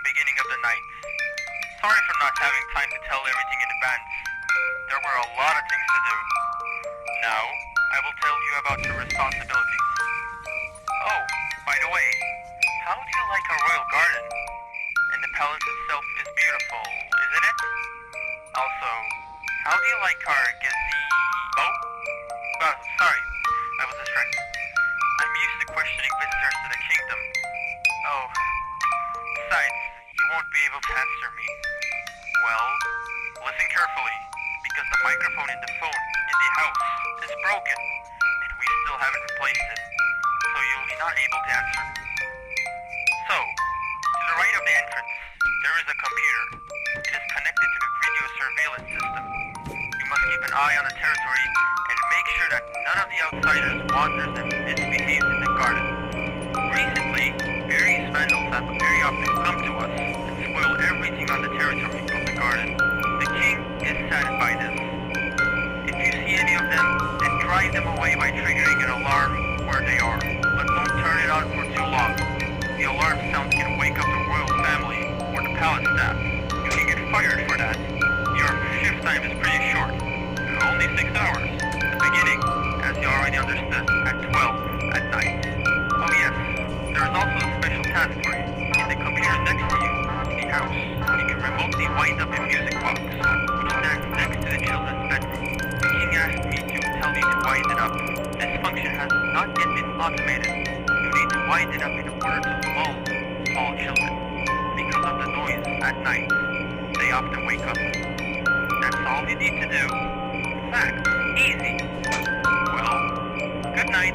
beginning of the night. Sorry for not having time to tell everything in advance. There were a lot of things to do. Now, I will tell you about your responsibilities. Oh, by the way, how do you like our royal garden? And the palace itself is beautiful, isn't it? Also, how do you like our gazebo? Oh, sorry, I was distracted. I'm used to questioning visitors to the kingdom. Oh, besides, you won't be able to answer me. Well, listen carefully, because the microphone in the phone in the house is broken, and we still haven't replaced it, so you'll be not able to answer. So, to the right of the entrance, there is a computer. It is connected to the video surveillance system. You must keep an eye on the territory and make sure that none of the outsiders wanders and misbehaves in the garden. Recently, various vandals have very often come to us and spoil everything on the territory of the garden. The king is saddened by this. If you see any of them, then drive them away by triggering an alarm where they are, but don't turn it on for too long. The alarm sound can wake up the royal family or the palace staff. You can get fired for that. Your shift time is pretty short, only 6 hours. The beginning, as you already understood, at 12 at night. Oh yes, there is also a special task for you. In the computer next to you, in the house, you can remotely wind up a music box, which stands next to the children's bedroom. The king asked me to tell you to wind it up. This function has not yet been automated. You need to wind it up in order to lull small children. Because of the noise at night, they often wake up. That's all you need to do. Fact, easy. Well, good night.